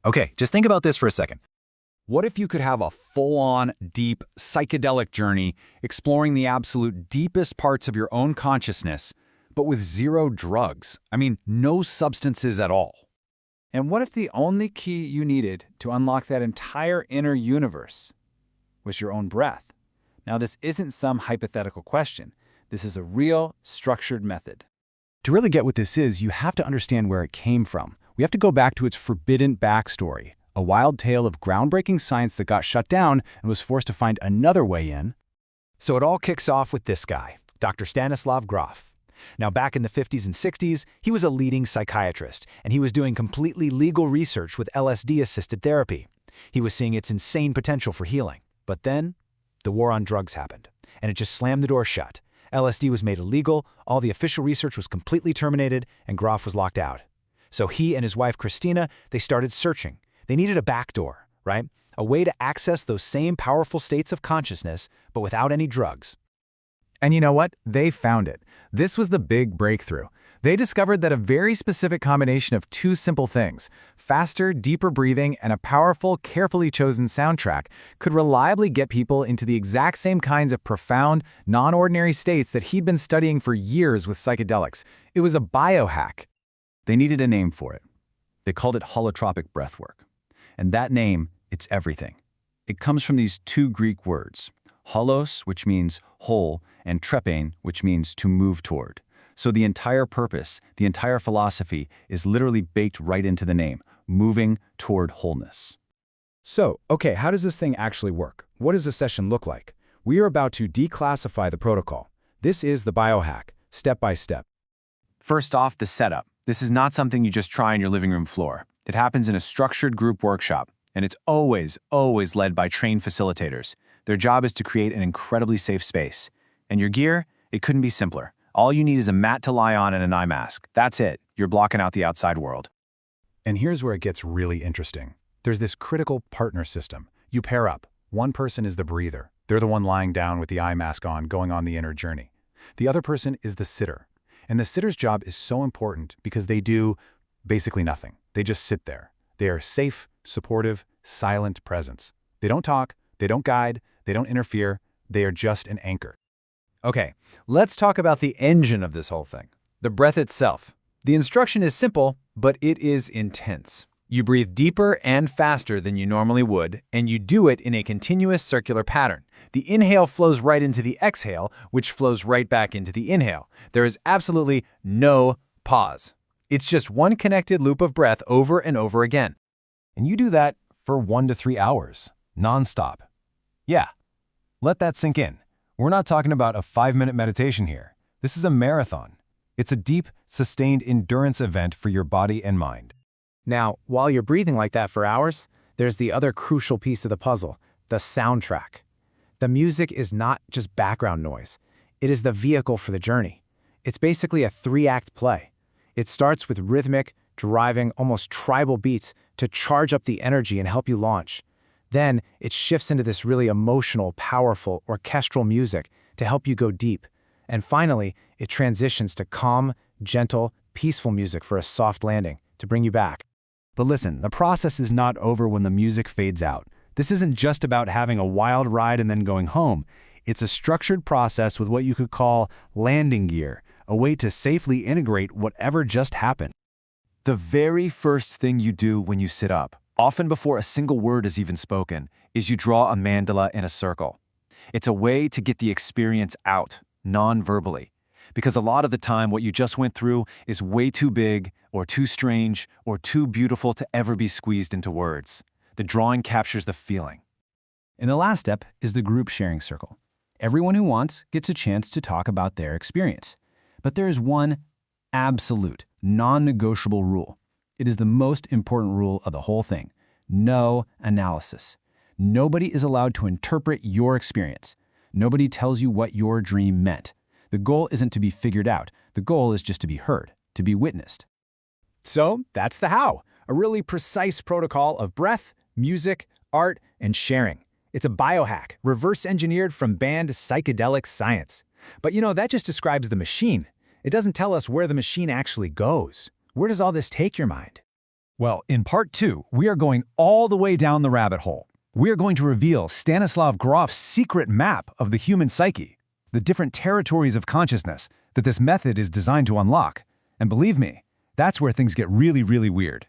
Okay, just think about this for a second. What if you could have a full-on, deep, psychedelic journey exploring the absolute deepest parts of your own consciousness, but with zero drugs? I mean, no substances at all. And what if the only key you needed to unlock that entire inner universe was your own breath? Now, this isn't some hypothetical question. This is a real, structured method. To really get what this is, you have to understand where it came from. We have to go back to its forbidden backstory, a wild tale of groundbreaking science that got shut down and was forced to find another way in. So it all kicks off with this guy, Dr. Stanislav Grof. Now, back in the 50s and 60s, he was a leading psychiatrist, and he was doing completely legal research with LSD-assisted therapy. He was seeing its insane potential for healing. But then, the war on drugs happened, and it just slammed the door shut. LSD was made illegal, all the official research was completely terminated, and Grof was locked out. So he and his wife, Christina, they started searching. They needed a backdoor, right? A way to access those same powerful states of consciousness, but without any drugs. And you know what? They found it. This was the big breakthrough. They discovered that a very specific combination of two simple things, faster, deeper breathing and a powerful, carefully chosen soundtrack, could reliably get people into the exact same kinds of profound, non-ordinary states that he'd been studying for years with psychedelics. It was a biohack. They needed a name for it. They called it Holotropic Breathwork. And that name, it's everything. It comes from these two Greek words, holos, which means whole, and trepein, which means to move toward. So the entire purpose, the entire philosophy is literally baked right into the name, moving toward wholeness. So, okay, how does this thing actually work? What does a session look like? We are about to declassify the protocol. This is the biohack, step by step. First off, the setup. This is not something you just try on your living room floor. It happens in a structured group workshop, and it's always led by trained facilitators. Their job is to create an incredibly safe space. And your gear, it couldn't be simpler. All you need is a mat to lie on and an eye mask. That's it. You're blocking out the outside world. And here's where it gets really interesting. There's this critical partner system. You pair up. One person is the breather. They're the one lying down with the eye mask on, going on the inner journey. The other person is the sitter. And the sitter's job is so important because they do basically nothing. They just sit there. They are safe, supportive, silent presence. They don't talk, they don't guide, they don't interfere. They are just an anchor. Okay, let's talk about the engine of this whole thing, the breath itself. The instruction is simple, but it is intense. You breathe deeper and faster than you normally would, and you do it in a continuous circular pattern. The inhale flows right into the exhale, which flows right back into the inhale. There is absolutely no pause. It's just one connected loop of breath over and over again. And you do that for 1 to 3 hours, nonstop. Yeah, let that sink in. We're not talking about a 5-minute meditation here. This is a marathon. It's a deep, sustained endurance event for your body and mind. Now, while you're breathing like that for hours, there's the other crucial piece of the puzzle, the soundtrack. The music is not just background noise. It is the vehicle for the journey. It's basically a 3-act play. It starts with rhythmic, driving, almost tribal beats to charge up the energy and help you launch. Then it shifts into this really emotional, powerful, orchestral music to help you go deep. And finally, it transitions to calm, gentle, peaceful music for a soft landing to bring you back. But listen, the process is not over when the music fades out. This isn't just about having a wild ride and then going home. It's a structured process with what you could call landing gear, a way to safely integrate whatever just happened. The very first thing you do when you sit up, often before a single word is even spoken, is you draw a mandala in a circle. It's a way to get the experience out, non-verbally. Because a lot of the time what you just went through is way too big, or too strange, or too beautiful to ever be squeezed into words. The drawing captures the feeling. And the last step is the group sharing circle. Everyone who wants gets a chance to talk about their experience. But there is one absolute, non-negotiable rule. It is the most important rule of the whole thing. No analysis. Nobody is allowed to interpret your experience. Nobody tells you what your dream meant. The goal isn't to be figured out. The goal is just to be heard, to be witnessed. So that's the how, a really precise protocol of breath, music, art, and sharing. It's a biohack, reverse engineered from banned psychedelic science. But that just describes the machine. It doesn't tell us where the machine actually goes. Where does all this take your mind? Well, in part 2, we are going all the way down the rabbit hole. We are going to reveal Stanislav Grof's secret map of the human psyche, the different territories of consciousness that this method is designed to unlock. And believe me, that's where things get really, really weird.